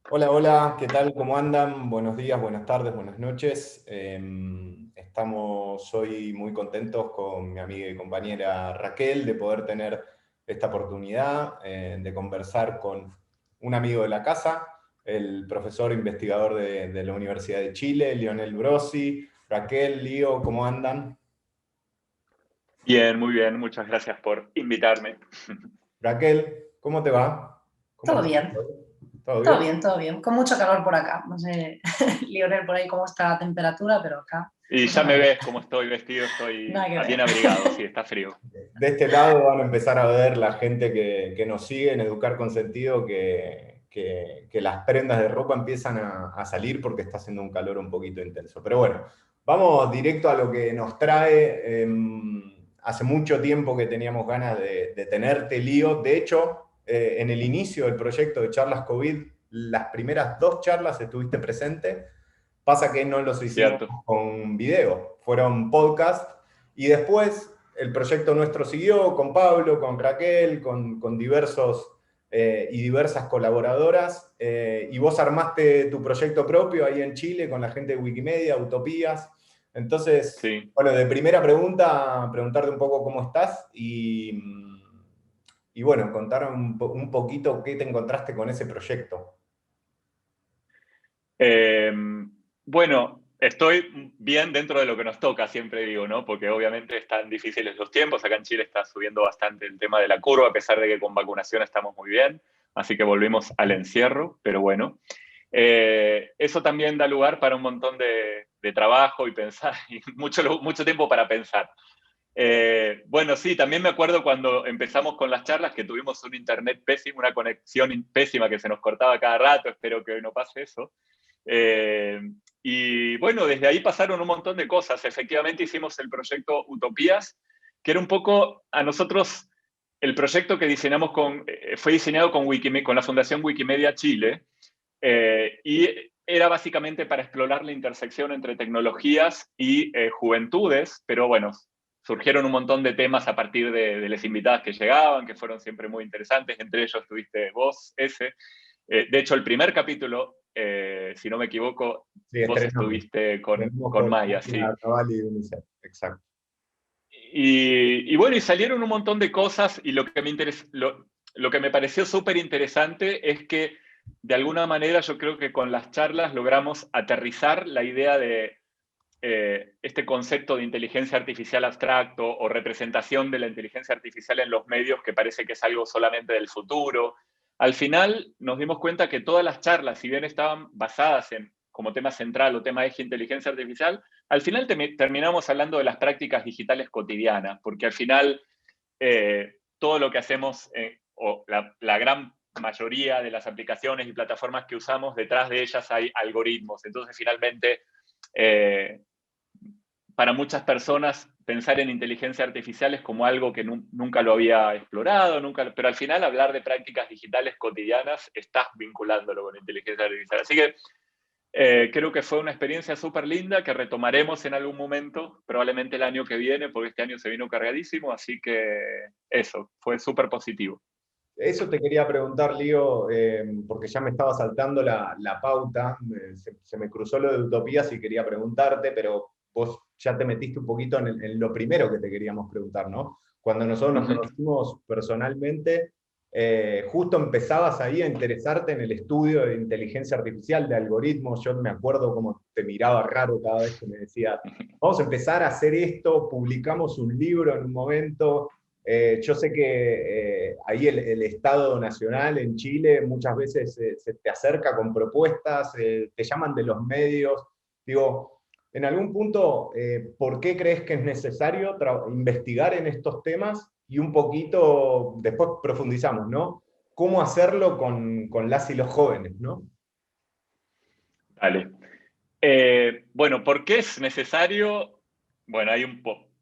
Hola, hola, ¿qué tal? ¿Cómo andan? Buenos días, buenas tardes, buenas noches. Estamos hoy muy contentos con mi amiga y compañera Raquel de poder tener esta oportunidad de conversar con un amigo de la casa, el profesor investigador de la Universidad de Chile, Lionel Brosi. Raquel, Lío, ¿cómo andan? Bien, muy bien, muchas gracias por invitarme. Raquel, ¿cómo te va? ¿Cómo Todo estás bien, hoy? ¿Todo todo bien? bien, todo bien. Con mucho calor por acá. No sé, Lionel, por ahí cómo está la temperatura, pero acá Y mucho ya me calor. ves cómo estoy vestido, Nada estoy que ver. bien abrigado, sí, está frío. De este lado van a empezar a ver la gente que nos sigue en Educar con Sentido que las prendas de ropa empiezan a salir porque está haciendo un calor un poquito intenso. Pero bueno, vamos directo a lo que nos trae. Hace mucho tiempo que teníamos ganas de tenerte, Lío. De hecho, en el inicio del proyecto de Charlas COVID, las primeras dos charlas estuviste presente. Pasa que no los hicimos Cierto. con video, fueron podcast y después el proyecto nuestro siguió con Pablo, con Raquel, con diversos y diversas colaboradoras, y vos armaste tu proyecto propio ahí en Chile con la gente de Wikimedia, Utopías. Entonces, Sí. bueno, de primera pregunta, preguntarte un poco cómo estás y bueno, contar un poquito qué te encontraste con ese proyecto. Eh, bueno, estoy bien dentro de lo que nos toca, siempre digo, ¿no? Porque obviamente están difíciles los tiempos. Acá en Chile está subiendo bastante el tema de la curva, a pesar de que con vacunación estamos muy bien. Así que volvimos al encierro, pero bueno. Eso también da lugar para un montón de trabajo y pensar, y mucho tiempo para pensar. Bueno, sí, también me acuerdo cuando empezamos con las charlas que tuvimos un internet pésimo, una conexión pésima que se nos cortaba cada rato, espero que hoy no pase eso. Eh, y bueno, desde ahí pasaron un montón de cosas. Efectivamente hicimos el proyecto Utopías, que era un poco a nosotros el proyecto que diseñamos fue diseñado con la Fundación Wikimedia Chile, y era básicamente para explorar la intersección entre tecnologías y juventudes, pero bueno, surgieron un montón de temas a partir de las invitadas que llegaban, que fueron siempre muy interesantes, entre ellos tuviste vos, ese. De hecho, el primer capítulo, si no me equivoco, Sí, vos estrenamos. estuviste Tenemos con con Maya, María sí. Cabal y UNICEF, exacto. Y bueno, y salieron un montón de cosas y lo que me pareció súper interesante es que de alguna manera yo creo que con las charlas logramos aterrizar la idea de este concepto de inteligencia artificial abstracto o representación de la inteligencia artificial en los medios que parece que es algo solamente del futuro. Al final nos dimos cuenta que todas las charlas, si bien estaban basadas en como tema central o tema eje inteligencia artificial, al final terminamos hablando de las prácticas digitales cotidianas, porque al final todo lo que hacemos, o la gran mayoría de las aplicaciones y plataformas que usamos, detrás de ellas hay algoritmos. Entonces, finalmente, eh, para muchas personas pensar en inteligencia artificial es como algo que nunca lo había explorado, pero al final hablar de prácticas digitales cotidianas estás vinculándolo con inteligencia artificial. Así que creo que fue una experiencia súper linda que retomaremos en algún momento, probablemente el año que viene, porque este año se vino cargadísimo, así que eso, fue súper positivo. Eso te quería preguntar, Lío, porque ya me estaba saltando la pauta, se me cruzó lo de Utopías y quería preguntarte, pero vos ya te metiste un poquito en lo primero que te queríamos preguntar, ¿no? Cuando nosotros nos Ujú. conocimos personalmente, justo empezabas ahí a interesarte en el estudio de inteligencia artificial, de algoritmos. Yo me acuerdo cómo te miraba raro cada vez que me decías, vamos a empezar a hacer esto, publicamos un libro en un momento. Yo sé que ahí el Estado Nacional en Chile muchas veces se te acerca con propuestas, te llaman de los medios. Digo, en algún punto, ¿por qué crees que es necesario investigar en estos temas? Y un poquito, después profundizamos, ¿no? ¿Cómo hacerlo con las y los jóvenes, ¿no? Dale. Bueno, ¿por qué es necesario? Bueno,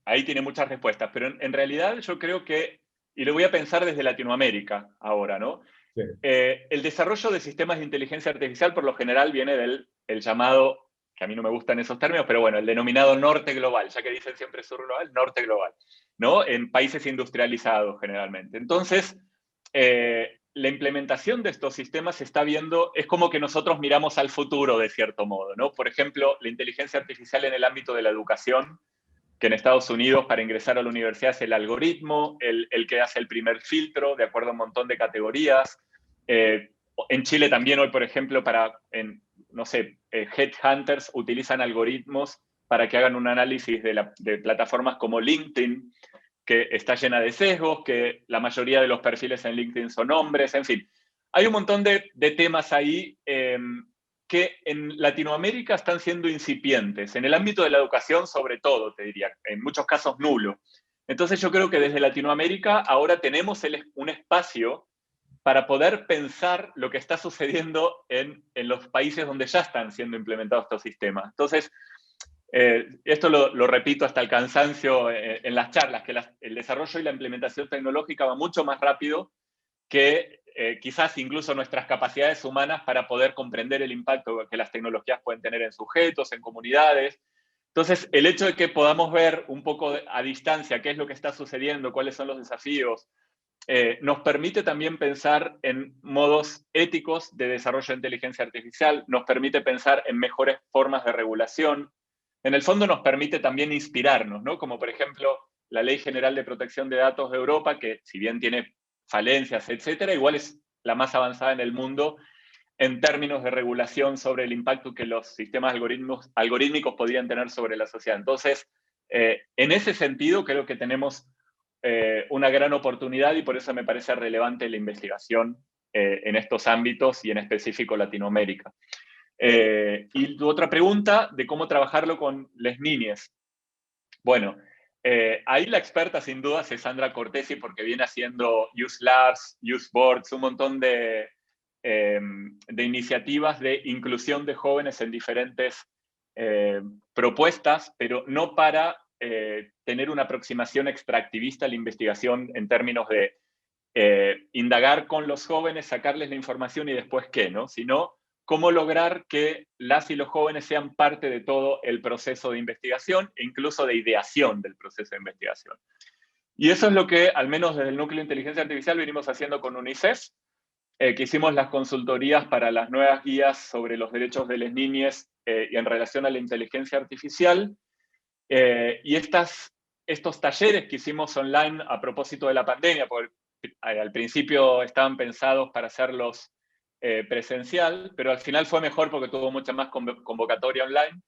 ahí tiene muchas respuestas, pero en realidad yo creo que, y lo voy a pensar desde Latinoamérica ahora, ¿no? Sí. El desarrollo de sistemas de inteligencia artificial por lo general viene del el llamado, que a mí no me gustan esos términos, pero bueno, el denominado norte global, ya que dicen siempre sur global, norte global, ¿no? En países industrializados generalmente. Entonces, la implementación de estos sistemas se está viendo, es como que nosotros miramos al futuro de cierto modo, ¿no? Por ejemplo, la inteligencia artificial en el ámbito de la educación, que en Estados Unidos para ingresar a la universidad es el algoritmo, el que hace el primer filtro de acuerdo a un montón de categorías. En Chile también hoy, por ejemplo, no sé, headhunters utilizan algoritmos para que hagan un análisis de plataformas como LinkedIn, que está llena de sesgos, que la mayoría de los perfiles en LinkedIn son hombres, en fin. Hay un montón de temas ahí que en Latinoamérica están siendo incipientes. En el ámbito de la educación, sobre todo, te diría, en muchos casos nulo. Entonces yo creo que desde Latinoamérica ahora tenemos un espacio para poder pensar lo que está sucediendo en los países donde ya están siendo implementados estos sistemas. Entonces, esto lo repito hasta el cansancio en las charlas, que el desarrollo y la implementación tecnológica va mucho más rápido que quizás incluso nuestras capacidades humanas para poder comprender el impacto que las tecnologías pueden tener en sujetos, en comunidades. Entonces, el hecho de que podamos ver un poco a distancia qué es lo que está sucediendo, cuáles son los desafíos, nos permite también pensar en modos éticos de desarrollo de inteligencia artificial, nos permite pensar en mejores formas de regulación. En el fondo nos permite también inspirarnos, ¿no? Como por ejemplo la Ley General de Protección de Datos de Europa, que si bien tiene falencias, etcétera, igual es la más avanzada en el mundo en términos de regulación sobre el impacto que los sistemas algorítmicos podrían tener sobre la sociedad. Entonces, en ese sentido, creo que tenemos una gran oportunidad y por eso me parece relevante la investigación en estos ámbitos y en específico Latinoamérica. Y tu otra pregunta de cómo trabajarlo con las niñas. Bueno, ahí la experta sin dudas es Sandra Cortesi porque viene haciendo Youth Labs, Youth Boards, un montón de iniciativas de inclusión de jóvenes en diferentes propuestas, pero no para tener una aproximación extractivista a la investigación en términos de indagar con los jóvenes, sacarles la información y después qué, ¿no? Sino cómo lograr que las y los jóvenes sean parte de todo el proceso de investigación e incluso de ideación del proceso de investigación. Y eso es lo que, al menos desde el Núcleo de Inteligencia Artificial, venimos haciendo con UNICEF, que hicimos las consultorías para las nuevas guías sobre los derechos de las niñas y en relación a la inteligencia artificial. Y estos talleres que hicimos online a propósito de la pandemia, porque al principio estaban pensados para hacerlos presencial, pero al final fue mejor porque tuvo mucha más convocatoria online.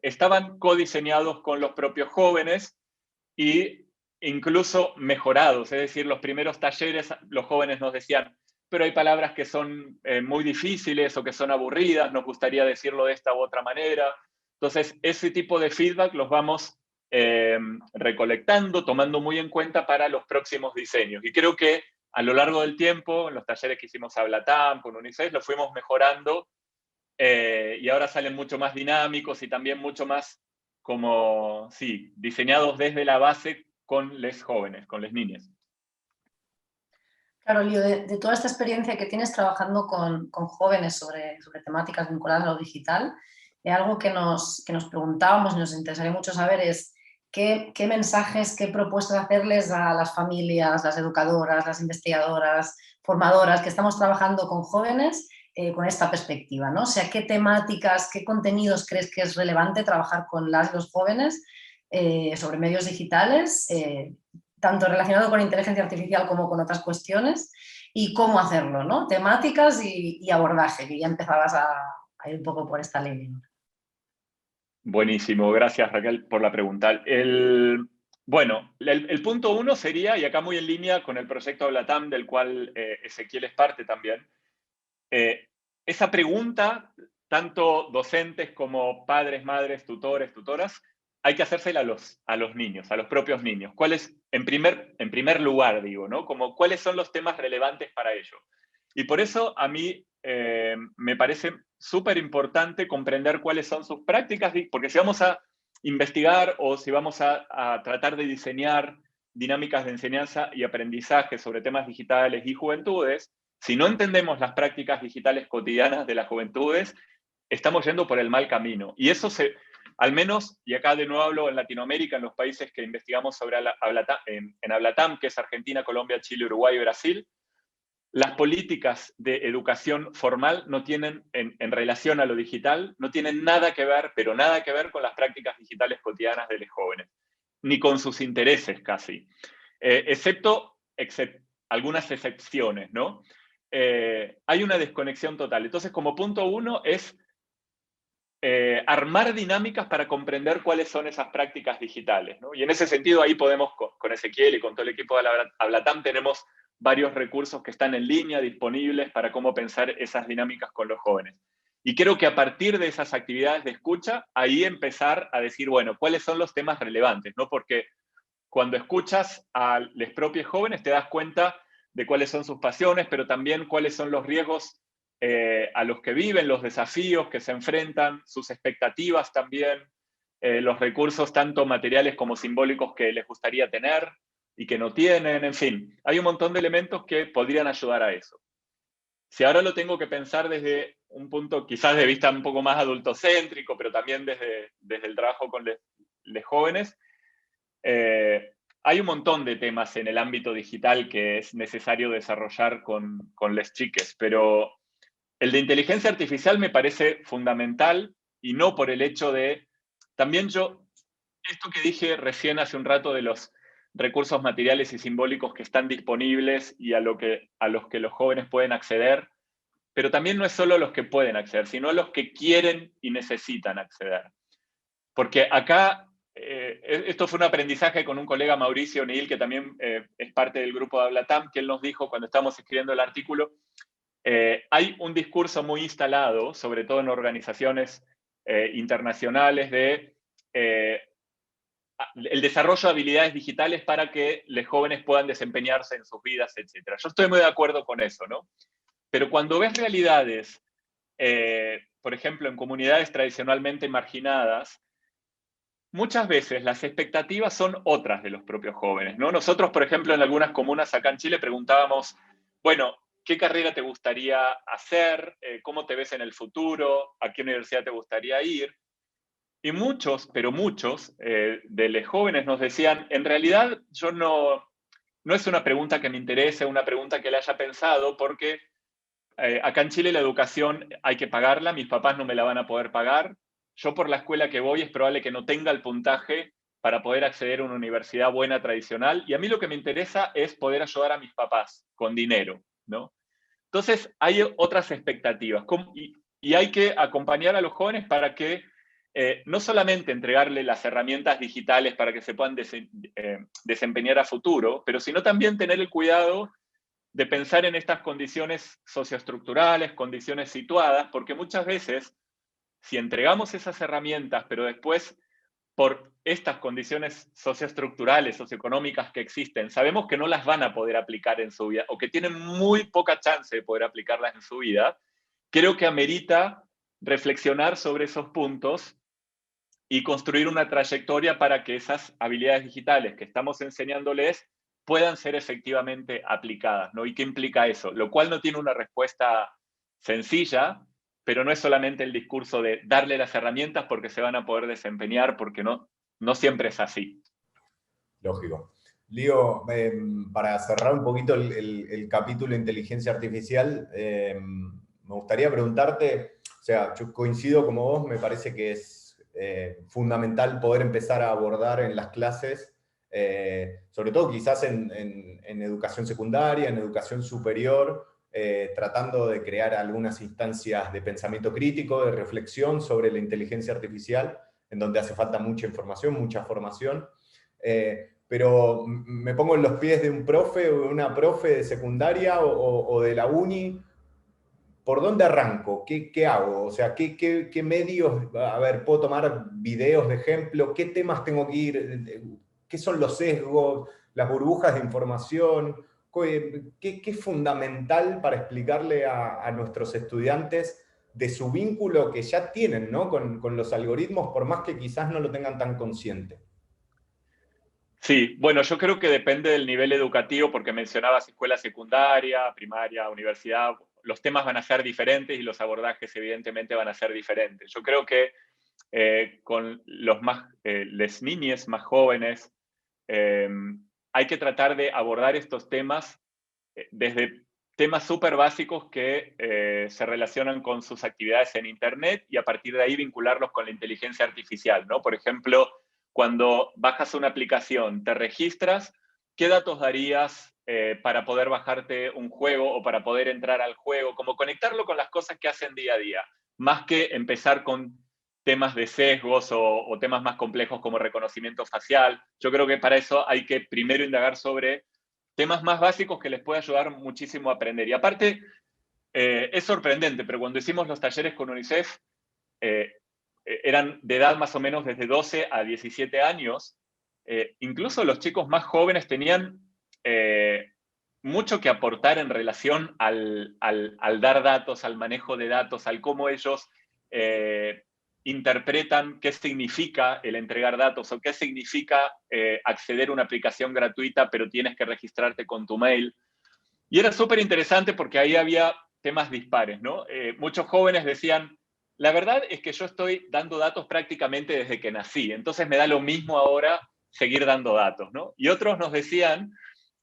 Estaban codiseñados con los propios jóvenes y incluso mejorados, es decir, los primeros talleres los jóvenes nos decían, pero hay palabras que son muy difíciles o que son aburridas, nos gustaría decirlo de esta u otra manera. Entonces, ese tipo de feedback los vamos recolectando, tomando muy en cuenta para los próximos diseños. Y creo que a lo largo del tiempo, en los talleres que hicimos a Blatam, con UNICEF, lo fuimos mejorando y ahora salen mucho más dinámicos y también mucho más como, sí, diseñados desde la base con los jóvenes, con las niñas. Claro, Lío, de toda esta experiencia que tienes trabajando con jóvenes sobre temáticas vinculadas a lo digital, algo que nos preguntábamos y nos interesaría mucho saber es qué mensajes, qué propuestas hacerles a las familias, las educadoras, las investigadoras, formadoras que estamos trabajando con jóvenes con esta perspectiva, ¿no? O sea, qué temáticas, qué contenidos crees que es relevante trabajar con los jóvenes sobre medios digitales, tanto relacionado con inteligencia artificial como con otras cuestiones, y cómo hacerlo, ¿no? Temáticas y abordaje, que ya empezabas a ir un poco por esta línea. Buenísimo, gracias Raquel por la pregunta. Bueno, el punto uno sería, y acá muy en línea con el proyecto Blatam, del cual Ezequiel es parte también, esa pregunta, tanto docentes como padres, madres, tutores, tutoras, hay que hacérsela a los niños, a los propios niños. ¿Cuál es, en primer lugar, digo, ¿no? Como cuáles son los temas relevantes para ellos? Y por eso a mí me parece súper importante comprender cuáles son sus prácticas, porque si vamos a investigar o si vamos a tratar de diseñar dinámicas de enseñanza y aprendizaje sobre temas digitales y juventudes, si no entendemos las prácticas digitales cotidianas de las juventudes, estamos yendo por el mal camino. Y eso al menos, y acá de nuevo hablo en Latinoamérica, en los países que investigamos sobre en Ablatam, que es Argentina, Colombia, Chile, Uruguay y Brasil, las políticas de educación formal no tienen, en relación a lo digital, no tienen nada que ver, pero nada que ver con las prácticas digitales cotidianas de los jóvenes, ni con sus intereses casi, excepto algunas excepciones, ¿no? Hay una desconexión total. Entonces, como punto 1 es armar dinámicas para comprender cuáles son esas prácticas digitales, ¿no? Y en ese sentido, ahí podemos, con Ezequiel y con todo el equipo de Hablatam, tenemos varios recursos que están en línea, disponibles para cómo pensar esas dinámicas con los jóvenes. Y creo que a partir de esas actividades de escucha, ahí empezar a decir, bueno, ¿cuáles son los temas relevantes? ¿No? Porque cuando escuchas a los propios jóvenes te das cuenta de cuáles son sus pasiones, pero también cuáles son los riesgos a los que viven, los desafíos que se enfrentan, sus expectativas también, los recursos tanto materiales como simbólicos que les gustaría tener y que no tienen, en fin. Hay un montón de elementos que podrían ayudar a eso. Si ahora lo tengo que pensar desde un punto quizás de vista un poco más adultocéntrico, pero también desde el trabajo con los jóvenes, hay un montón de temas en el ámbito digital que es necesario desarrollar con les chiques, pero el de inteligencia artificial me parece fundamental, y no por el hecho de... También esto que dije recién hace un rato de los recursos materiales y simbólicos que están disponibles y a los que los jóvenes pueden acceder, pero también no es solo los que pueden acceder, sino los que quieren y necesitan acceder. Porque acá, esto fue un aprendizaje con un colega, Mauricio Neil, que también es parte del grupo de Hablatam, que él nos dijo cuando estábamos escribiendo el artículo, hay un discurso muy instalado, sobre todo en organizaciones internacionales, de el desarrollo de habilidades digitales para que los jóvenes puedan desempeñarse en sus vidas, etc. Yo estoy muy de acuerdo con eso, ¿no? Pero cuando ves realidades, por ejemplo, en comunidades tradicionalmente marginadas, muchas veces las expectativas son otras de los propios jóvenes, ¿no? Nosotros, por ejemplo, en algunas comunas acá en Chile preguntábamos, bueno, ¿qué carrera te gustaría hacer? ¿Cómo te ves en el futuro? ¿A qué universidad te gustaría ir? Y muchos, pero muchos de los jóvenes nos decían, en realidad yo no es una pregunta que me interese, una pregunta que le haya pensado, porque acá en Chile la educación hay que pagarla, mis papás no me la van a poder pagar, yo por la escuela que voy es probable que no tenga el puntaje para poder acceder a una universidad buena tradicional, y a mí lo que me interesa es poder ayudar a mis papás con dinero, ¿no? Entonces hay otras expectativas, y hay que acompañar a los jóvenes para que no solamente entregarle las herramientas digitales para que se puedan desempeñar a futuro, pero sino también tener el cuidado de pensar en estas condiciones socioestructurales, condiciones situadas, porque muchas veces, si entregamos esas herramientas, pero después, por estas condiciones socioestructurales, socioeconómicas que existen, sabemos que no las van a poder aplicar en su vida, o que tienen muy poca chance de poder aplicarlas en su vida, creo que amerita reflexionar sobre esos puntos y construir una trayectoria para que esas habilidades digitales que estamos enseñándoles puedan ser efectivamente aplicadas, ¿no? ¿Y qué implica eso? Lo cual no tiene una respuesta sencilla, pero no es solamente el discurso de darle las herramientas porque se van a poder desempeñar, porque no siempre es así. Lógico. Lío, para cerrar un poquito el capítulo de inteligencia artificial, me gustaría preguntarte, o sea, yo coincido como vos, me parece que es fundamental poder empezar a abordar en las clases, sobre todo quizás en educación secundaria, en educación superior, tratando de crear algunas instancias de pensamiento crítico, de reflexión sobre la inteligencia artificial, en donde hace falta mucha información, mucha formación. Pero me pongo en los pies de un profe o de una profe de secundaria o de la uni. ¿Por dónde arranco? ¿Qué hago? O sea, ¿qué medios? A ver, ¿puedo tomar videos de ejemplo? ¿Qué temas tengo que ir? ¿Qué son los sesgos? ¿Las burbujas de información? ¿Qué es fundamental para explicarle a nuestros estudiantes de su vínculo que ya tienen, ¿no? con los algoritmos, por más que quizás no lo tengan tan consciente? Sí, bueno, yo creo que depende del nivel educativo, porque mencionabas escuela secundaria, primaria, universidad, los temas van a ser diferentes y los abordajes evidentemente van a ser diferentes. Yo creo que con les niñes más jóvenes, hay que tratar de abordar estos temas desde temas súper básicos que se relacionan con sus actividades en Internet y a partir de ahí vincularlos con la inteligencia artificial, ¿no? Por ejemplo, cuando bajas una aplicación, te registras, ¿qué datos darías para poder bajarte un juego o para poder entrar al juego? Como conectarlo con las cosas que hacen día a día, más que empezar con temas de sesgos o temas más complejos como reconocimiento facial. Yo creo que para eso hay que primero indagar sobre temas más básicos que les puede ayudar muchísimo a aprender. Y aparte, es sorprendente, pero cuando hicimos los talleres con UNICEF, eran de edad más o menos desde 12 a 17 años. Incluso los chicos más jóvenes tenían mucho que aportar en relación al dar datos, al manejo de datos, al cómo ellos interpretan qué significa el entregar datos o qué significa acceder a una aplicación gratuita, pero tienes que registrarte con tu mail. Y era súper interesante porque ahí había temas dispares, ¿no? Muchos jóvenes decían, la verdad es que yo estoy dando datos prácticamente desde que nací, entonces me da lo mismo ahora seguir dando datos, ¿no? Y otros nos decían,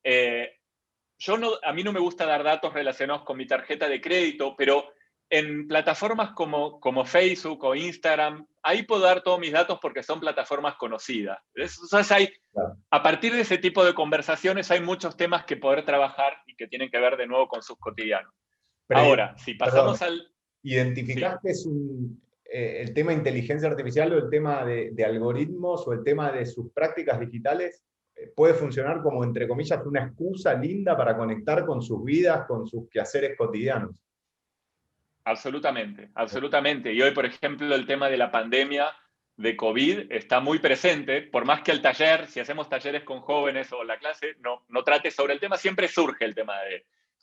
a mí no me gusta dar datos relacionados con mi tarjeta de crédito, pero en plataformas como Facebook o Instagram, ahí puedo dar todos mis datos porque son plataformas conocidas. Entonces a partir de ese tipo de conversaciones hay muchos temas que poder trabajar y que tienen que ver de nuevo con sus cotidianos. Ahora, si pasamos al... ¿Identificaste el tema de inteligencia artificial o el tema de algoritmos o el tema de sus prácticas digitales? ¿Puede funcionar como, entre comillas, una excusa linda para conectar con sus vidas, con sus quehaceres cotidianos? Absolutamente, absolutamente. Y hoy, por ejemplo, el tema de la pandemia de COVID está muy presente, por más que el taller, si hacemos talleres con jóvenes o la clase, no trate sobre el tema, siempre surge el tema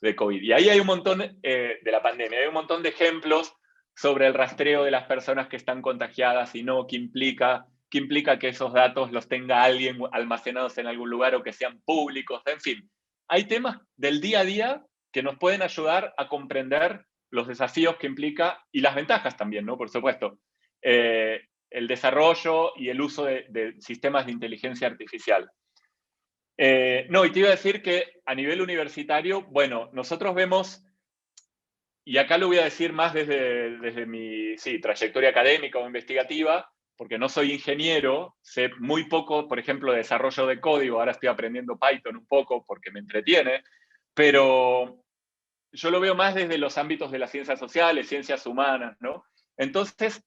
de COVID. Y ahí hay un montón de la pandemia, hay un montón de ejemplos sobre el rastreo de las personas que están contagiadas y no, qué implica que esos datos los tenga alguien almacenados en algún lugar o que sean públicos, en fin. Hay temas del día a día que nos pueden ayudar a comprender los desafíos que implica y las ventajas también, ¿no? Por supuesto. El desarrollo y el uso de sistemas de inteligencia artificial. Y te iba a decir que a nivel universitario, bueno, nosotros vemos, y acá lo voy a decir más desde mi trayectoria académica o investigativa, porque no soy ingeniero, sé muy poco, por ejemplo, de desarrollo de código, ahora estoy aprendiendo Python un poco porque me entretiene, pero yo lo veo más desde los ámbitos de las ciencias sociales, ciencias humanas, ¿no? Entonces,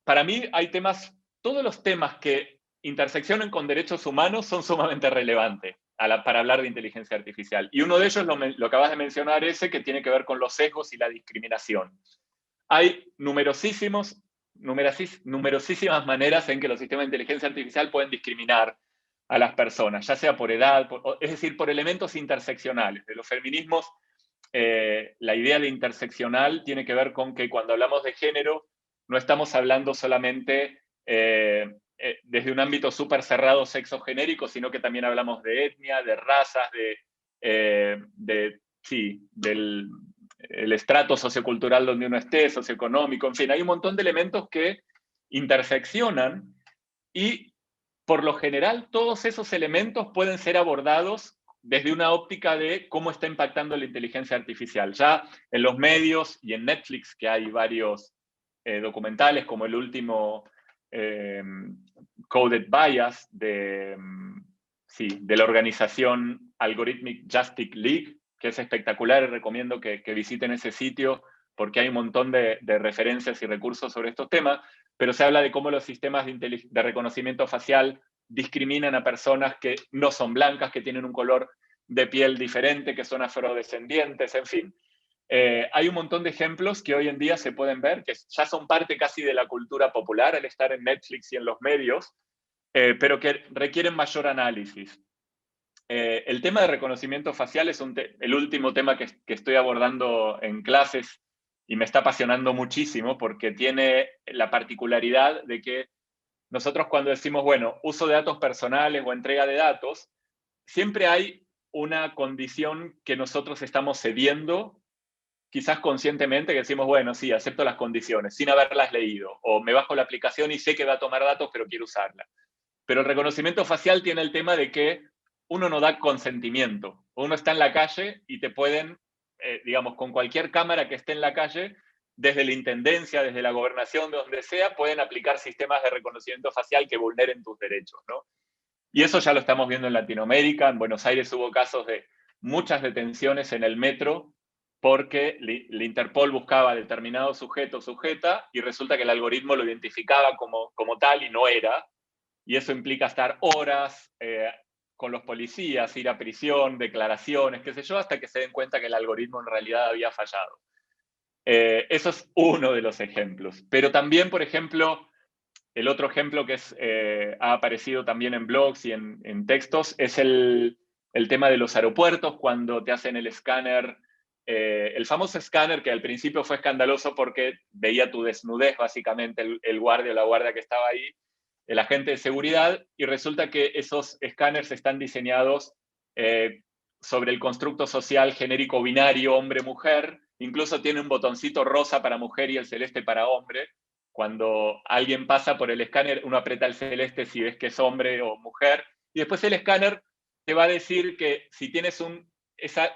para mí hay temas, todos los temas que interseccionan con derechos humanos son sumamente relevantes para hablar de inteligencia artificial. Y uno de ellos, lo acabas de mencionar, ese que tiene que ver con los sesgos y la discriminación. Hay numerosísimas maneras en que los sistemas de inteligencia artificial pueden discriminar a las personas, ya sea por edad, es decir, por elementos interseccionales. De los feminismos, la idea de interseccional tiene que ver con que cuando hablamos de género, no estamos hablando solamente desde un ámbito súper cerrado sexogenérico, sino que también hablamos de etnia, de razas, del el estrato sociocultural donde uno esté, socioeconómico, en fin, hay un montón de elementos que interseccionan y por lo general todos esos elementos pueden ser abordados desde una óptica de cómo está impactando la inteligencia artificial. Ya en los medios y en Netflix, que hay varios documentales, como el último Coded Bias de la organización Algorithmic Justice League, que es espectacular y recomiendo que visiten ese sitio porque hay un montón de referencias y recursos sobre estos temas, pero se habla de cómo los sistemas de reconocimiento facial discriminan a personas que no son blancas, que tienen un color de piel diferente, que son afrodescendientes, en fin. Hay un montón de ejemplos que hoy en día se pueden ver, que ya son parte casi de la cultura popular al estar en Netflix y en los medios, pero que requieren mayor análisis. El tema de reconocimiento facial es el último tema que estoy abordando en clases y me está apasionando muchísimo porque tiene la particularidad de que nosotros cuando decimos, bueno, uso de datos personales o entrega de datos, siempre hay una condición que nosotros estamos cediendo, quizás conscientemente, que decimos, bueno, sí, acepto las condiciones, sin haberlas leído, o me bajo la aplicación y sé que va a tomar datos, pero quiero usarla. Pero el reconocimiento facial tiene el tema de que uno no da consentimiento. Uno está en la calle y te pueden digamos, con cualquier cámara que esté en la calle, desde la intendencia, desde la gobernación, de donde sea, pueden aplicar sistemas de reconocimiento facial que vulneren tus derechos, ¿no? Y eso ya lo estamos viendo en Latinoamérica. En Buenos Aires hubo casos de muchas detenciones en el metro porque la Interpol buscaba determinado sujeto o sujeta y resulta que el algoritmo lo identificaba como tal y no era. Y eso implica estar horas con los policías, ir a prisión, declaraciones, qué sé yo, hasta que se den cuenta que el algoritmo en realidad había fallado. Eso es uno de los ejemplos. Pero también, por ejemplo, el otro ejemplo que ha aparecido también en blogs y en textos es el tema de los aeropuertos, cuando te hacen el escáner, el famoso escáner que al principio fue escandaloso porque veía tu desnudez, básicamente, el guardia o la guardia que estaba ahí, el agente de seguridad, y resulta que esos escáneres están diseñados sobre el constructo social genérico binario hombre-mujer, incluso tiene un botoncito rosa para mujer y el celeste para hombre. Cuando alguien pasa por el escáner, uno aprieta el celeste si ves que es hombre o mujer, y después el escáner te va a decir que si tienes esa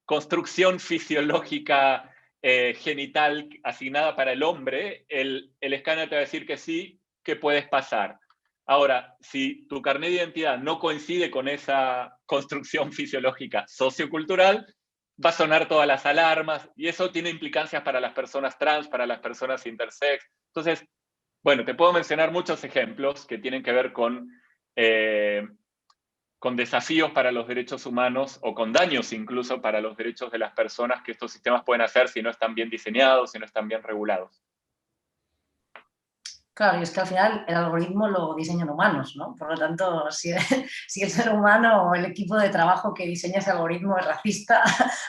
construcción fisiológica genital asignada para el hombre, el escáner te va a decir que sí, que puedes pasar. Ahora, si tu carnet de identidad no coincide con esa construcción fisiológica sociocultural, va a sonar todas las alarmas, y eso tiene implicancias para las personas trans, para las personas intersex. Entonces, bueno, te puedo mencionar muchos ejemplos que tienen que ver con desafíos para los derechos humanos o con daños incluso para los derechos de las personas que estos sistemas pueden hacer si no están bien diseñados, si no están bien regulados. Claro, y es que al final el algoritmo lo diseñan humanos, ¿no? Por lo tanto, si el ser humano o el equipo de trabajo que diseña ese algoritmo es racista,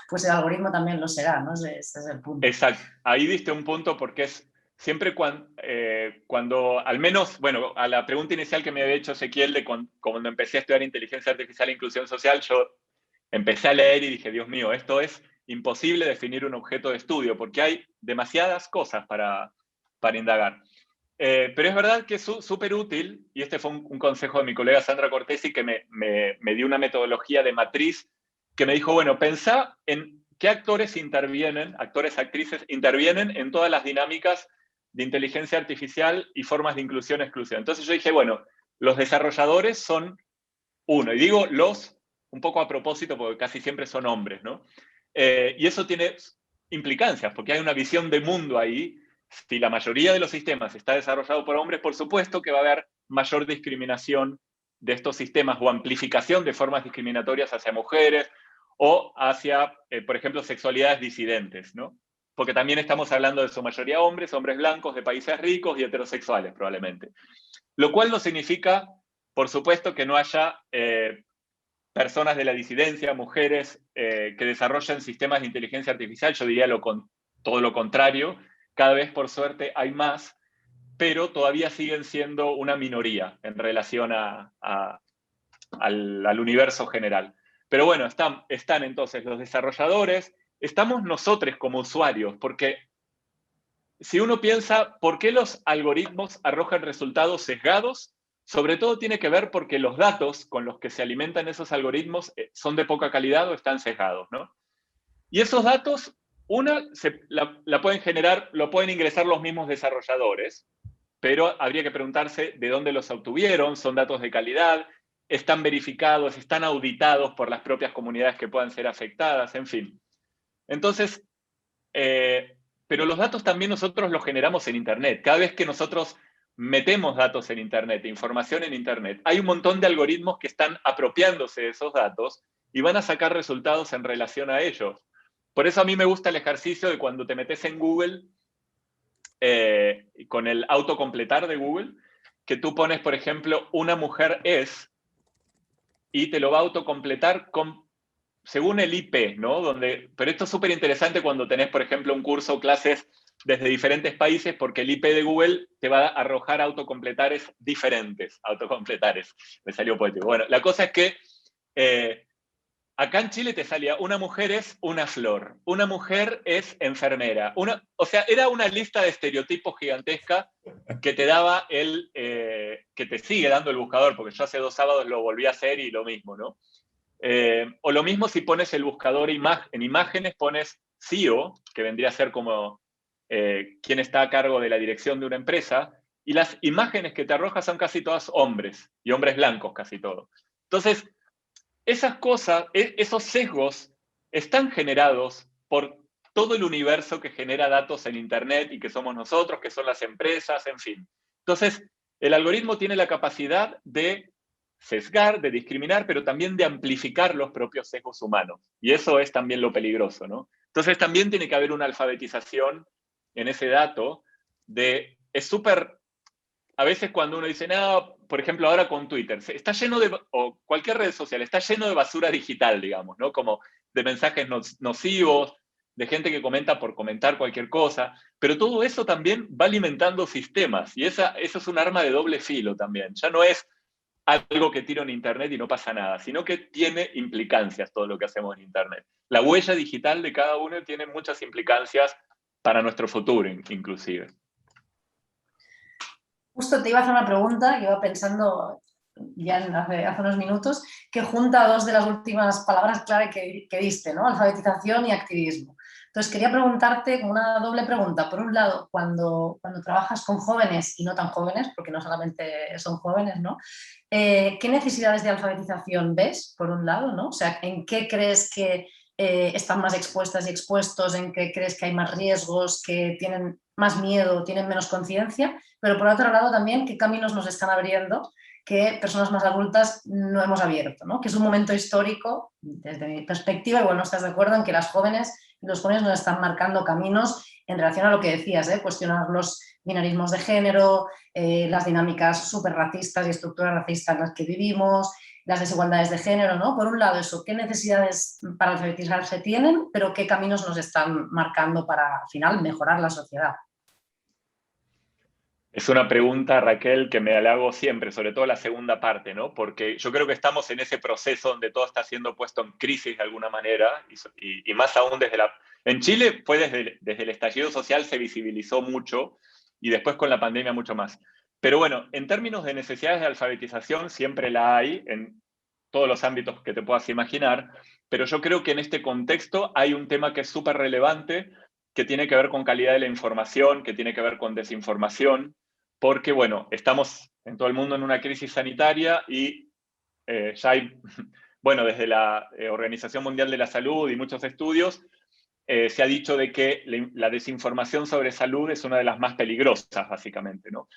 pues el algoritmo también lo será, ¿no? Ese es el punto. Exacto. Ahí diste un punto porque es siempre cuando, al menos, bueno, a la pregunta inicial que me había hecho Ezequiel de cuando empecé a estudiar inteligencia artificial e inclusión social, yo empecé a leer y dije, Dios mío, esto es imposible definir un objeto de estudio porque hay demasiadas cosas para indagar. Pero es verdad que es súper útil, y este fue un consejo de mi colega Sandra Cortesi, que me dio una metodología de matriz que me dijo, bueno, pensá en qué actores, actrices intervienen en todas las dinámicas de inteligencia artificial y formas de inclusión-exclusión. Entonces yo dije, bueno, los desarrolladores son uno, y digo un poco a propósito porque casi siempre son hombres, ¿no? Y eso tiene implicancias, porque hay una visión de mundo ahí. Si la mayoría de los sistemas está desarrollado por hombres, por supuesto que va a haber mayor discriminación de estos sistemas o amplificación de formas discriminatorias hacia mujeres o hacia, por ejemplo, sexualidades disidentes, ¿no? Porque también estamos hablando de su mayoría hombres blancos de países ricos y heterosexuales, probablemente. Lo cual no significa, por supuesto, que no haya personas de la disidencia, mujeres que desarrollen sistemas de inteligencia artificial. Yo diría todo lo contrario. Cada vez, por suerte, hay más, pero todavía siguen siendo una minoría en relación al universo general. Pero bueno, están entonces los desarrolladores, estamos nosotros como usuarios, porque si uno piensa, ¿por qué los algoritmos arrojan resultados sesgados? Sobre todo tiene que ver porque los datos con los que se alimentan esos algoritmos son de poca calidad o están sesgados, ¿no? Y esos datos, la pueden generar, lo pueden ingresar los mismos desarrolladores, pero habría que preguntarse de dónde los obtuvieron, son datos de calidad, están verificados, están auditados por las propias comunidades que puedan ser afectadas, en fin. Entonces, pero los datos también nosotros los generamos en Internet. Cada vez que nosotros metemos datos en Internet, información en Internet, hay un montón de algoritmos que están apropiándose de esos datos y van a sacar resultados en relación a ellos. Por eso a mí me gusta el ejercicio de cuando te metes en Google, con el autocompletar de Google, que tú pones, por ejemplo, una mujer es, y te lo va a autocompletar según el IP, ¿no? Pero esto es súper interesante cuando tenés, por ejemplo, un curso o clases desde diferentes países, porque el IP de Google te va a arrojar autocompletares diferentes. Autocompletares, me salió poético. Bueno, la cosa es que acá en Chile te salía, una mujer es una flor, una mujer es enfermera. O sea, era una lista de estereotipos gigantesca que te daba que te sigue dando el buscador, porque yo hace 2 sábados lo volví a hacer y lo mismo, ¿no? O lo mismo si pones el buscador en imágenes, pones CEO, que vendría a ser como quien está a cargo de la dirección de una empresa, y las imágenes que te arroja son casi todas hombres, y hombres blancos casi todos. Entonces, esas cosas, esos sesgos están generados por todo el universo que genera datos en Internet y que somos nosotros, que son las empresas, en fin. Entonces, el algoritmo tiene la capacidad de sesgar, de discriminar, pero también de amplificar los propios sesgos humanos. Y eso es también lo peligroso, ¿no? Entonces, también tiene que haber una alfabetización en ese dato es súper. A veces cuando uno dice, no, por ejemplo, ahora con Twitter, está lleno de, o cualquier red social, está lleno de basura digital, digamos, ¿no? Como de mensajes nocivos, de gente que comenta por comentar cualquier cosa, pero todo eso también va alimentando sistemas, y eso es un arma de doble filo también. Ya no es algo que tiro en Internet y no pasa nada, sino que tiene implicancias todo lo que hacemos en Internet. La huella digital de cada uno tiene muchas implicancias para nuestro futuro, inclusive. Justo te iba a hacer una pregunta que iba pensando ya hace unos minutos, que junta dos de las últimas palabras clave que diste, ¿no? Alfabetización y activismo. Entonces, quería preguntarte como una doble pregunta. Por un lado, cuando trabajas con jóvenes y no tan jóvenes, porque no solamente son jóvenes, ¿no? ¿Qué necesidades de alfabetización ves, por un lado, ¿no? O sea, ¿en qué crees que están más expuestas y expuestos? ¿En qué crees que hay más riesgos, que tienen más miedo, tienen menos conciencia? Pero por otro lado también, ¿qué caminos nos están abriendo que personas más adultas no hemos abierto, ¿no? Que es un momento histórico, desde mi perspectiva, igual no estás de acuerdo en que los jóvenes nos están marcando caminos en relación a lo que decías, cuestionar los binarismos de género, las dinámicas súper racistas y estructuras racistas en las que vivimos, las desigualdades de género, ¿no? Por un lado eso, ¿qué necesidades para alfabetizarse tienen, pero qué caminos nos están marcando para, al final, mejorar la sociedad? Es una pregunta, Raquel, que me la hago siempre, sobre todo la segunda parte, ¿no? Porque yo creo que estamos en ese proceso donde todo está siendo puesto en crisis de alguna manera, y más aún desde la. En Chile fue desde el estallido social se visibilizó mucho, y después con la pandemia mucho más. Pero bueno, en términos de necesidades de alfabetización, siempre la hay en todos los ámbitos que te puedas imaginar, pero yo creo que en este contexto hay un tema que es súper relevante, que tiene que ver con calidad de la información, que tiene que ver con desinformación, porque, bueno, estamos en todo el mundo en una crisis sanitaria y ya hay, bueno, desde la Organización Mundial de la Salud y muchos estudios, se ha dicho de que la desinformación sobre salud es una de las más peligrosas, básicamente, ¿no?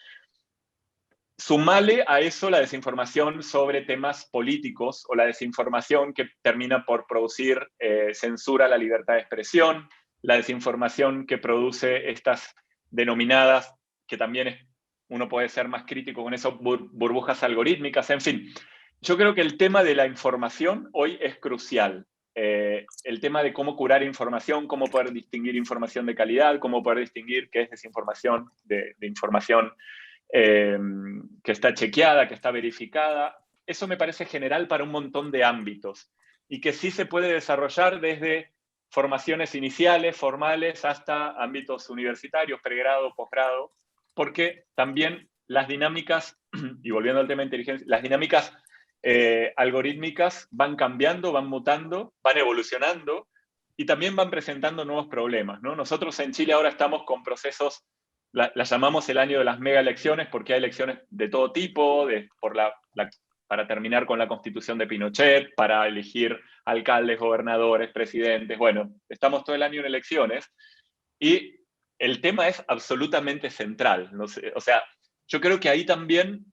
Sumale a eso la desinformación sobre temas políticos o la desinformación que termina por producir censura a la libertad de expresión, la desinformación que produce estas denominadas, que también uno puede ser más crítico con eso, burbujas algorítmicas, en fin. Yo creo que el tema de la información hoy es crucial. El tema de cómo curar información, cómo poder distinguir información de calidad, cómo poder distinguir qué es desinformación de información que está chequeada, que está verificada. Eso me parece general para un montón de ámbitos y que sí se puede desarrollar desde formaciones iniciales, formales, hasta ámbitos universitarios, pregrado, posgrado, porque también las dinámicas, y volviendo al tema de inteligencia, las dinámicas algorítmicas van cambiando, van mutando, van evolucionando y también van presentando nuevos problemas, ¿no? Nosotros en Chile ahora estamos con procesos, la llamamos el año de las mega elecciones porque hay elecciones de todo tipo, para terminar con la constitución de Pinochet, para elegir alcaldes, gobernadores, presidentes. Bueno, estamos todo el año en elecciones y el tema es absolutamente central. No sé, o sea, yo creo que ahí también,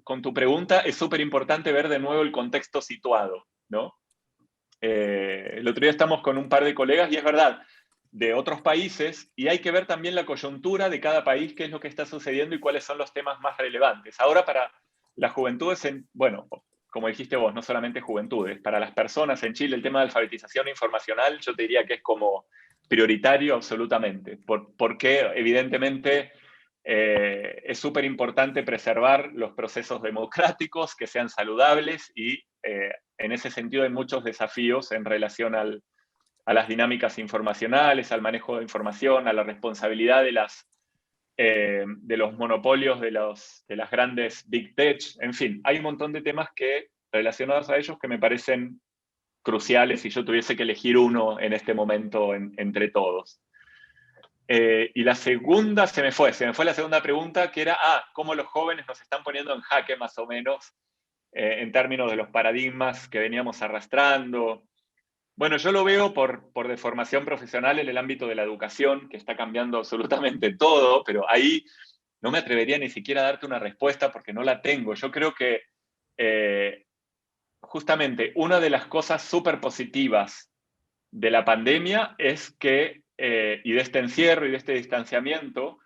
con tu pregunta, es súper importante ver de nuevo el contexto situado, ¿no? El otro día estamos con un par de colegas y es verdad, de otros países, y hay que ver también la coyuntura de cada país, qué es lo que está sucediendo y cuáles son los temas más relevantes. Ahora para las juventudes, bueno, como dijiste vos, no solamente juventudes, para las personas en Chile el tema de alfabetización informacional yo te diría que es como prioritario absolutamente, porque evidentemente es súper importante preservar los procesos democráticos, que sean saludables y en ese sentido hay muchos desafíos en relación a las dinámicas informacionales, al manejo de información, a la responsabilidad de los monopolios de las grandes big tech, en fin, hay un montón de temas relacionados a ellos que me parecen cruciales si yo tuviese que elegir uno en este momento entre todos. Y la segunda, se me fue la segunda pregunta, que era, ¿cómo los jóvenes nos están poniendo en jaque más o menos en términos de los paradigmas que veníamos arrastrando? Bueno, yo lo veo por deformación profesional en el ámbito de la educación, que está cambiando absolutamente todo, pero ahí no me atrevería ni siquiera a darte una respuesta porque no la tengo. Yo creo que justamente una de las cosas súper positivas de la pandemia es que, y de este encierro y de este distanciamiento,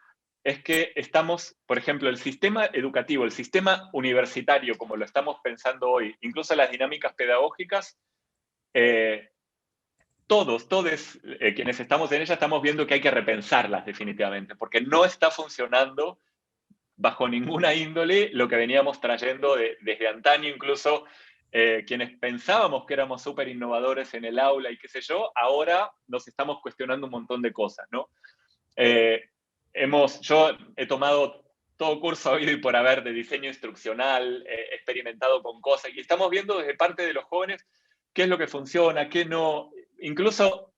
es que estamos, por ejemplo, el sistema educativo, el sistema universitario, como lo estamos pensando hoy, incluso las dinámicas pedagógicas, todos quienes estamos en ella estamos viendo que hay que repensarlas definitivamente, porque no está funcionando bajo ninguna índole lo que veníamos trayendo desde antaño, incluso quienes pensábamos que éramos súper innovadores en el aula y qué sé yo, ahora nos estamos cuestionando un montón de cosas, ¿no? Yo he tomado todo curso habido y por haber de diseño instruccional, experimentado con cosas, y estamos viendo desde parte de los jóvenes qué es lo que funciona, qué no. Incluso,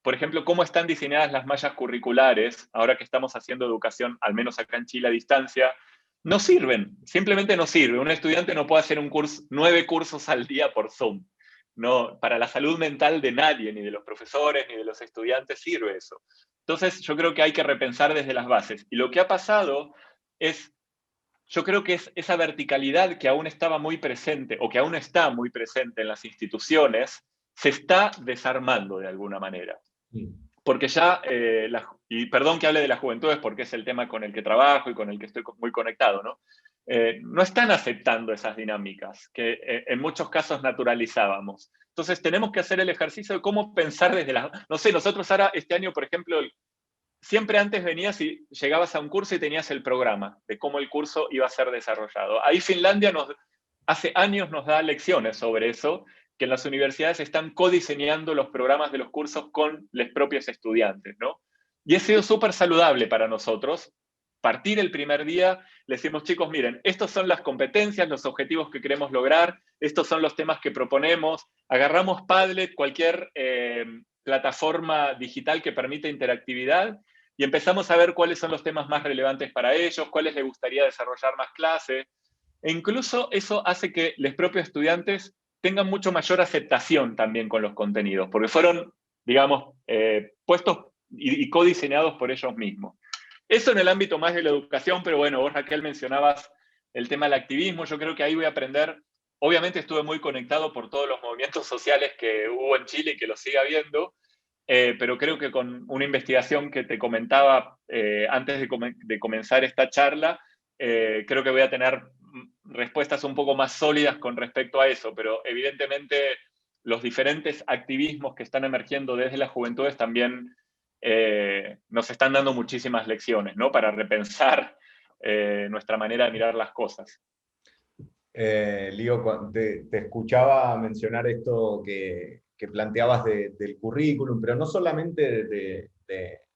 por ejemplo, cómo están diseñadas las mallas curriculares, ahora que estamos haciendo educación, al menos acá en Chile a distancia, no sirven, simplemente no sirve. Un estudiante no puede hacer 9 cursos al día por Zoom. No, para la salud mental de nadie, ni de los profesores, ni de los estudiantes, sirve eso. Entonces, yo creo que hay que repensar desde las bases. Y lo que ha pasado es, yo creo que es esa verticalidad que aún estaba muy presente, o que aún está muy presente en las instituciones, se está desarmando de alguna manera. Porque ya, y perdón que hable de las juventudes porque es el tema con el que trabajo y con el que estoy muy conectado, ¿no? No están aceptando esas dinámicas que en muchos casos naturalizábamos. Entonces tenemos que hacer el ejercicio de cómo pensar desde las. No sé, nosotros ahora este año, por ejemplo, siempre antes venías y llegabas a un curso y tenías el programa de cómo el curso iba a ser desarrollado. Ahí Finlandia hace años nos da lecciones sobre eso, que en las universidades están codiseñando los programas de los cursos con los propios estudiantes, ¿no? Y ha sido súper saludable para nosotros. Partir el primer día, le decimos, chicos, miren, estas son las competencias, los objetivos que queremos lograr, estos son los temas que proponemos, agarramos Padlet, cualquier plataforma digital que permita interactividad, y empezamos a ver cuáles son los temas más relevantes para ellos, cuáles les gustaría desarrollar más clases, e incluso eso hace que los propios estudiantes tengan mucho mayor aceptación también con los contenidos, porque fueron, digamos, puestos y codiseñados por ellos mismos. Eso en el ámbito más de la educación, pero bueno, vos, Raquel, mencionabas el tema del activismo. Yo creo que ahí voy a aprender. Obviamente estuve muy conectado por todos los movimientos sociales que hubo en Chile y que lo sigue habiendo, pero creo que con una investigación que te comentaba antes de comenzar esta charla, creo que voy a tener respuestas un poco más sólidas con respecto a eso, pero evidentemente los diferentes activismos que están emergiendo desde las juventudes también nos están dando muchísimas lecciones, ¿no? Para repensar nuestra manera de mirar las cosas. Lío, te escuchaba mencionar esto que planteabas del currículum, pero no solamente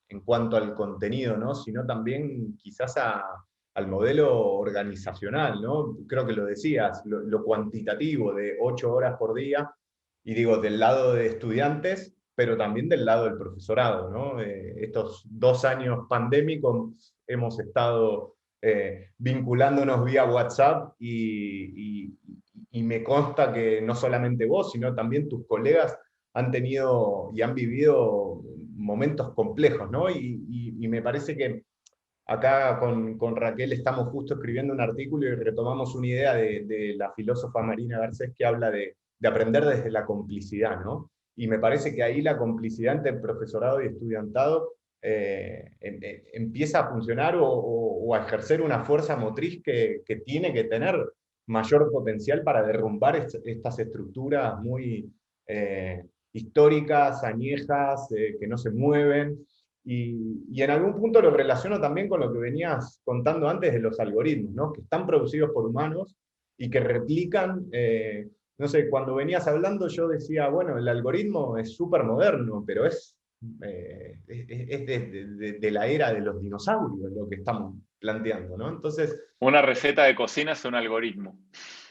en cuanto al contenido, ¿no? Sino también quizás al modelo organizacional, ¿no? Creo que lo decías, lo cuantitativo de 8 horas por día, y digo, del lado de estudiantes, pero también del lado del profesorado, ¿no? Estos 2 años pandémicos hemos estado vinculándonos vía WhatsApp y me consta que no solamente vos, sino también tus colegas han tenido y han vivido momentos complejos, ¿no? Y me parece que acá con Raquel estamos justo escribiendo un artículo y retomamos una idea de la filósofa Marina Garcés que habla de aprender desde la complicidad, ¿no? Y me parece que ahí la complicidad entre profesorado y estudiantado empieza a funcionar o a ejercer una fuerza motriz que tiene que tener mayor potencial para derrumbar estas estructuras muy históricas, añejas, que no se mueven. Y en algún punto lo relaciono también con lo que venías contando antes de los algoritmos, ¿no? Que están producidos por humanos y que replican, no sé, cuando venías hablando yo decía, bueno, el algoritmo es súper moderno, pero es de la era de los dinosaurios lo que estamos planteando, ¿no? Entonces, una receta de cocina es un algoritmo.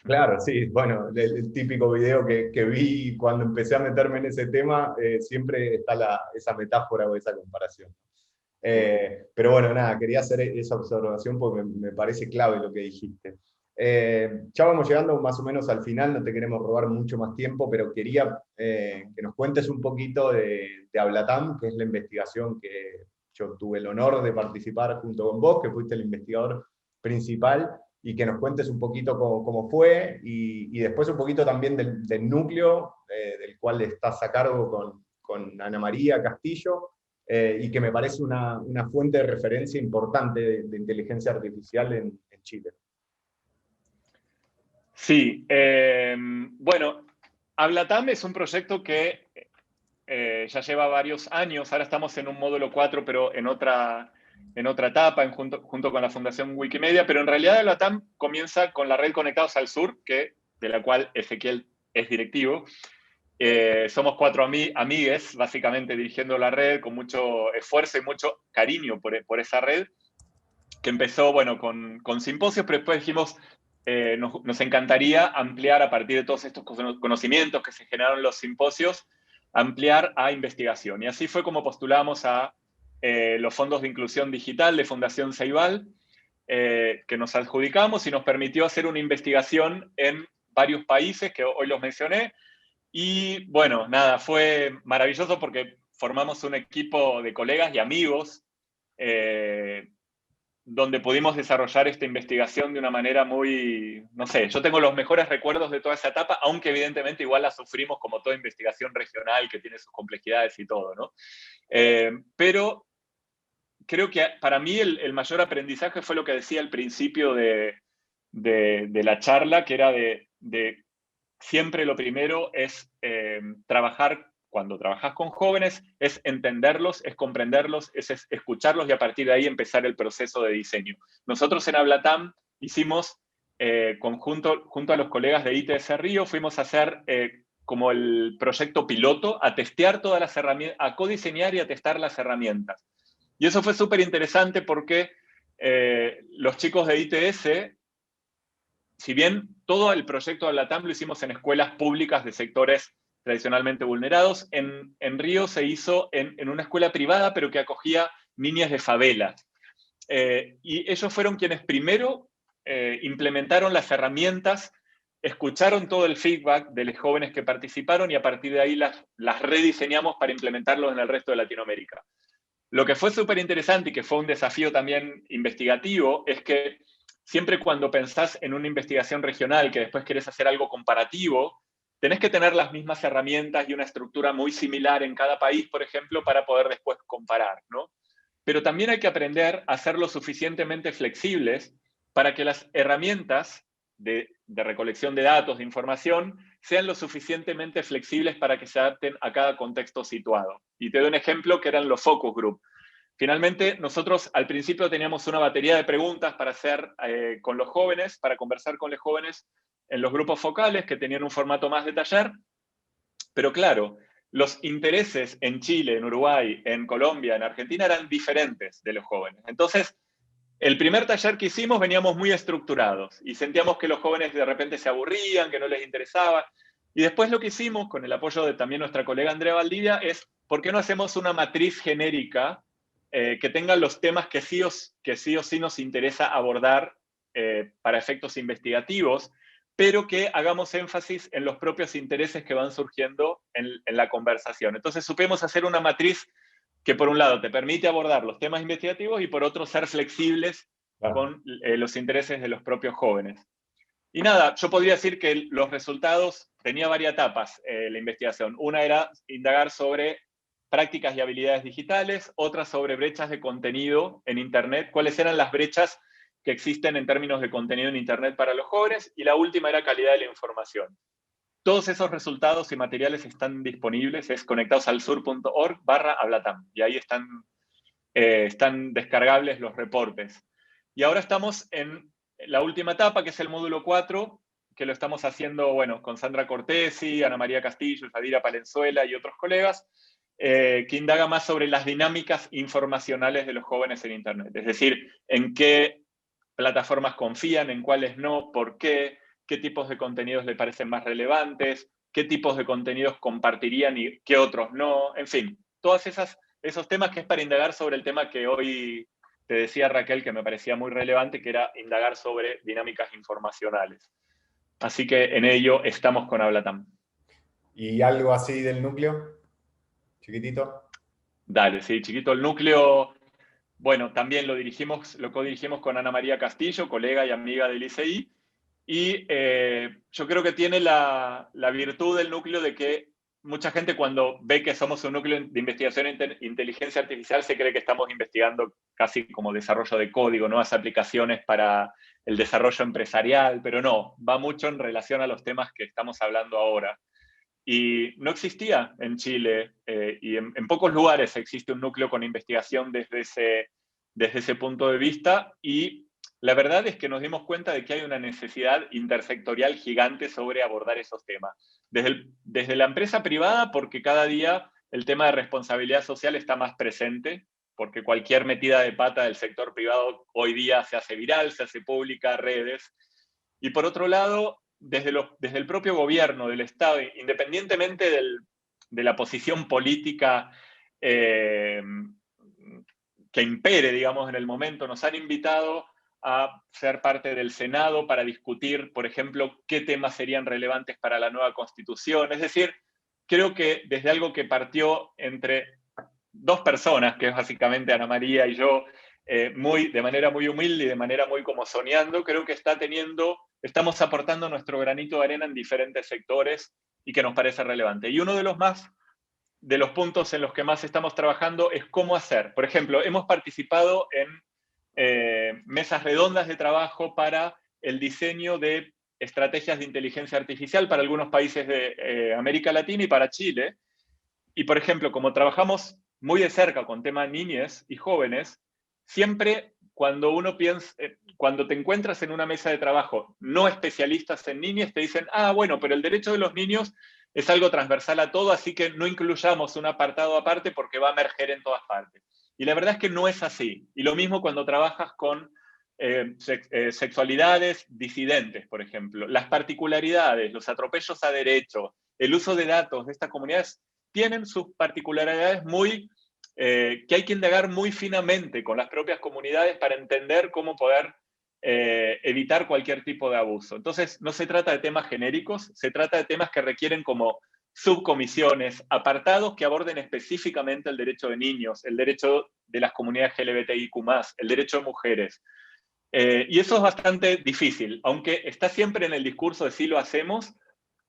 claro, sí, bueno, el típico video que vi cuando empecé a meterme en ese tema, siempre está esa metáfora o esa comparación. Pero bueno, nada, quería hacer esa observación porque me parece clave lo que dijiste. Ya vamos llegando más o menos al final, no te queremos robar mucho más tiempo, pero quería que nos cuentes un poquito de Ablatam, que es la investigación que yo tuve el honor de participar junto con vos, que fuiste el investigador principal, y que nos cuentes un poquito cómo fue, y después un poquito también del núcleo del cual estás a cargo con Ana María Castillo, y que me parece una fuente de referencia importante de inteligencia artificial en Chile. Sí, bueno, Ablatam es un proyecto que ya lleva varios años, ahora estamos en un módulo 4, pero en otra etapa, junto con la Fundación Wikimedia, pero en realidad Ablatam comienza con la red Conectados al Sur, de la cual Ezequiel es directivo. Somos 4 amigues, básicamente, dirigiendo la red con mucho esfuerzo y mucho cariño por esa red, que empezó, bueno, con simposios, pero después dijimos, nos encantaría ampliar a partir de todos estos conocimientos que se generaron en los simposios, ampliar a investigación. Y así fue como postulamos a los fondos de inclusión digital de Fundación Ceibal, que nos adjudicamos y nos permitió hacer una investigación en varios países, que hoy los mencioné. Y bueno, nada, fue maravilloso porque formamos un equipo de colegas y amigos donde pudimos desarrollar esta investigación de una manera muy, no sé, yo tengo los mejores recuerdos de toda esa etapa, aunque evidentemente igual la sufrimos como toda investigación regional que tiene sus complejidades y todo, ¿no? Pero creo que para mí el mayor aprendizaje fue lo que decía al principio de la charla, que era de siempre lo primero es trabajar, cuando trabajas con jóvenes, es entenderlos, es comprenderlos, es escucharlos y a partir de ahí empezar el proceso de diseño. Nosotros en Ablatam hicimos, junto a los colegas de ITS Río, fuimos a hacer como el proyecto piloto, a testear todas las herramientas, a codiseñar y a testar las herramientas. Y eso fue súper interesante porque los chicos de ITS, si bien todo el proyecto de Ablatam lo hicimos en escuelas públicas de sectores tradicionalmente vulnerados, en Río se hizo en una escuela privada, pero que acogía niñas de favelas. Y ellos fueron quienes primero implementaron las herramientas, escucharon todo el feedback de los jóvenes que participaron y a partir de ahí las rediseñamos para implementarlos en el resto de Latinoamérica. Lo que fue súper interesante y que fue un desafío también investigativo es que siempre cuando pensás en una investigación regional que después querés hacer algo comparativo, tenés que tener las mismas herramientas y una estructura muy similar en cada país, por ejemplo, para poder después comparar, ¿no? Pero también hay que aprender a ser lo suficientemente flexibles para que las herramientas de recolección de datos, de información, sean lo suficientemente flexibles para que se adapten a cada contexto situado. Y te doy un ejemplo que eran los focus group. Finalmente, nosotros al principio teníamos una batería de preguntas para hacer con los jóvenes, para conversar con los jóvenes en los grupos focales que tenían un formato más de taller, pero claro, los intereses en Chile, en Uruguay, en Colombia, en Argentina eran diferentes de los jóvenes. Entonces, el primer taller que hicimos veníamos muy estructurados y sentíamos que los jóvenes de repente se aburrían, que no les interesaba. Y después lo que hicimos, con el apoyo de también nuestra colega Andrea Valdivia, es ¿por qué no hacemos una matriz genérica que tenga los temas que sí o sí nos interesa abordar para efectos investigativos, pero que hagamos énfasis en los propios intereses que van surgiendo en la conversación? Entonces supimos hacer una matriz que por un lado te permite abordar los temas investigativos y por otro ser flexibles con los intereses de los propios jóvenes. Y nada, yo podría decir que los resultados, tenía varias etapas la investigación. Una era indagar sobre prácticas y habilidades digitales, otra sobre brechas de contenido en Internet, cuáles eran las brechas que existen en términos de contenido en Internet para los jóvenes, y la última era calidad de la información. Todos esos resultados y materiales están disponibles, es conectadosalsur.org/ablatam, y ahí están descargables los reportes. Y ahora estamos en la última etapa, que es el módulo 4, que lo estamos haciendo, bueno, con Sandra Cortesi, Ana María Castillo, Yadira Palenzuela y otros colegas, que indaga más sobre las dinámicas informacionales de los jóvenes en Internet. Es decir, en qué plataformas confían, en cuáles no, por qué tipos de contenidos les parecen más relevantes, qué tipos de contenidos compartirían y qué otros no. En fin, todos esos temas que es para indagar sobre el tema que hoy te decía Raquel, que me parecía muy relevante, que era indagar sobre dinámicas informacionales. Así que en ello estamos con Hablatam. ¿Y algo así del núcleo? Chiquitito. Dale, sí, chiquito. El núcleo, bueno, también lo codirigimos con Ana María Castillo, colega y amiga del ICI, y yo creo que tiene la virtud del núcleo de que mucha gente cuando ve que somos un núcleo de investigación en inteligencia artificial se cree que estamos investigando casi como desarrollo de código, nuevas aplicaciones para el desarrollo empresarial, pero no, va mucho en relación a los temas que estamos hablando ahora. Y no existía en Chile, y en pocos lugares existe un núcleo con investigación desde ese punto de vista, y la verdad es que nos dimos cuenta de que hay una necesidad intersectorial gigante sobre abordar esos temas. Desde la empresa privada, porque cada día el tema de responsabilidad social está más presente, porque cualquier metida de pata del sector privado hoy día se hace viral, se hace pública, redes. Y por otro lado, desde el propio gobierno del Estado, independientemente de la posición política que impere, digamos, en el momento, nos han invitado a ser parte del Senado para discutir, por ejemplo, qué temas serían relevantes para la nueva Constitución. Es decir, creo que desde algo que partió entre dos personas, que es básicamente Ana María y yo, de manera muy humilde y de manera muy como soñando, creo que estamos aportando nuestro granito de arena en diferentes sectores y que nos parece relevante. Y uno de los puntos en los que más estamos trabajando es cómo hacer. Por ejemplo, hemos participado en mesas redondas de trabajo para el diseño de estrategias de inteligencia artificial para algunos países de América Latina y para Chile. Y, por ejemplo, como trabajamos muy de cerca con temas niñez y jóvenes, siempre cuando te encuentras en una mesa de trabajo no especialistas en niñez, te dicen, bueno, pero el derecho de los niños es algo transversal a todo, así que no incluyamos un apartado aparte porque va a emerger en todas partes. Y la verdad es que no es así. Y lo mismo cuando trabajas con sexualidades disidentes, por ejemplo. Las particularidades, los atropellos a derecho, el uso de datos de estas comunidades tienen sus particularidades que hay que indagar muy finamente con las propias comunidades para entender cómo poder evitar cualquier tipo de abuso. Entonces, no se trata de temas genéricos, se trata de temas que requieren como subcomisiones, apartados que aborden específicamente el derecho de niños, el derecho de las comunidades LGBTIQ+, el derecho de mujeres. Y eso es bastante difícil, aunque está siempre en el discurso de sí lo hacemos,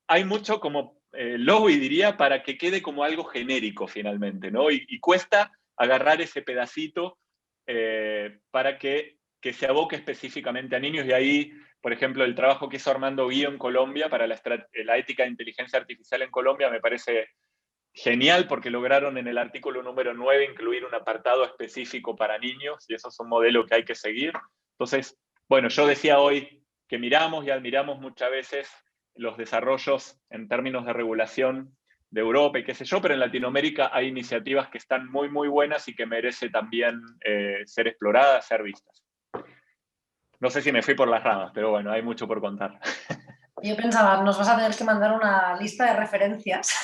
hay mucho como lobby, diría, para que quede como algo genérico finalmente, ¿no? Y cuesta agarrar ese pedacito para que se aboque específicamente a niños. Y ahí, por ejemplo, el trabajo que hizo Armando Guío en Colombia para la ética de inteligencia artificial en Colombia me parece genial porque lograron en el artículo número 9 incluir un apartado específico para niños y eso es un modelo que hay que seguir. Entonces, bueno, yo decía hoy que miramos y admiramos muchas veces los desarrollos en términos de regulación de Europa y qué sé yo, pero en Latinoamérica hay iniciativas que están muy, muy buenas y que merece también ser exploradas, ser vistas. No sé si me fui por las ramas, pero bueno, hay mucho por contar. Yo pensaba, nos vas a tener que mandar una lista de referencias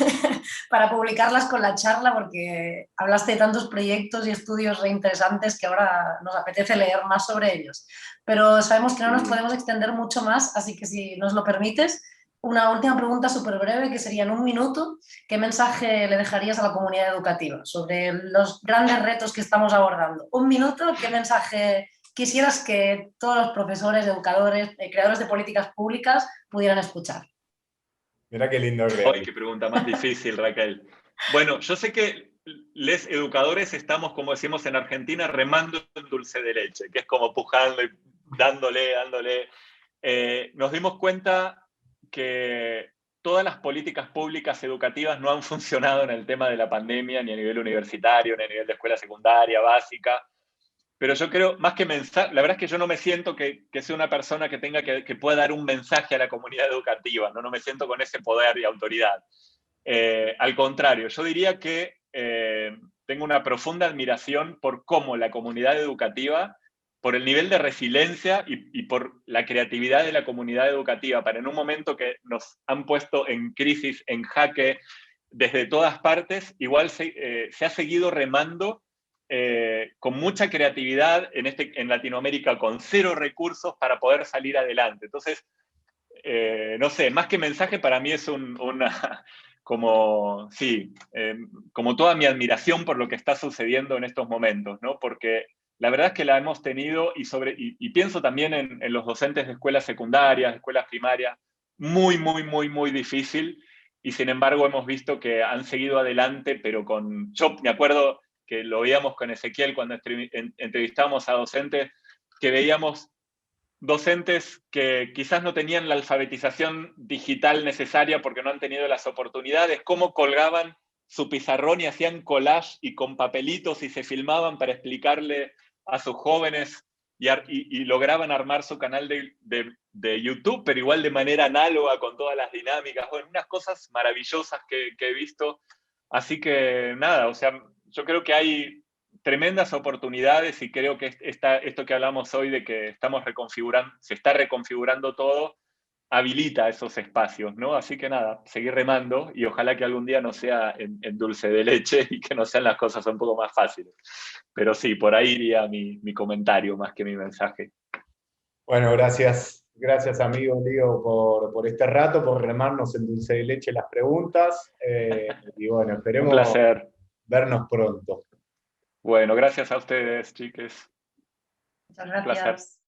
para publicarlas con la charla porque hablaste de tantos proyectos y estudios reinteresantes que ahora nos apetece leer más sobre ellos. Pero sabemos que no nos podemos extender mucho más, así que si nos lo permites, una última pregunta súper breve que sería en un minuto. ¿Qué mensaje le dejarías a la comunidad educativa sobre los grandes retos que estamos abordando? Un minuto, ¿qué mensaje quisieras que todos los profesores, educadores, creadores de políticas públicas pudieran escuchar? Mira qué lindo. ¡Ay, qué pregunta más difícil, Raquel! Bueno, yo sé que los educadores estamos, como decimos en Argentina, remando en dulce de leche, que es como pujando y dándole. Nos dimos cuenta que todas las políticas públicas educativas no han funcionado en el tema de la pandemia, ni a nivel universitario, ni a nivel de escuela secundaria, básica. Pero yo creo, más que mensaje, la verdad es que yo no me siento que sea una persona que pueda dar un mensaje a la comunidad educativa, no me siento con ese poder y autoridad. Al contrario, yo diría que tengo una profunda admiración por cómo la comunidad educativa, por el nivel de resiliencia y por la creatividad de la comunidad educativa, para en un momento que nos han puesto en crisis, en jaque, desde todas partes, igual se ha seguido remando con mucha creatividad en Latinoamérica, con cero recursos para poder salir adelante. Entonces, no sé, más que mensaje para mí es como toda mi admiración por lo que está sucediendo en estos momentos, ¿no? Porque la verdad es que la hemos tenido, y pienso también en los docentes de escuelas secundarias, escuelas primarias, muy, muy, muy, muy difícil, y sin embargo hemos visto que han seguido adelante, pero yo me acuerdo que lo veíamos con Ezequiel cuando entrevistábamos a docentes, que veíamos docentes que quizás no tenían la alfabetización digital necesaria porque no han tenido las oportunidades, cómo colgaban su pizarrón y hacían collage y con papelitos y se filmaban para explicarle a sus jóvenes y lograban armar su canal de YouTube, pero igual de manera análoga con todas las dinámicas. Bueno, unas cosas maravillosas que he visto. Así que nada, o sea, yo creo que hay tremendas oportunidades y creo que esto que hablamos hoy de que se está reconfigurando todo, habilita esos espacios, ¿no? Así que nada, seguir remando y ojalá que algún día no sea en dulce de leche y que no sean las cosas un poco más fáciles. Pero sí, por ahí iría mi comentario más que mi mensaje. Bueno, gracias. Gracias, amigo Leo, por este rato, por remarnos en dulce de leche las preguntas. Y bueno, Un esperemos placer. vernos pronto. Bueno, gracias a ustedes, chiques. Muchas Un placer. gracias.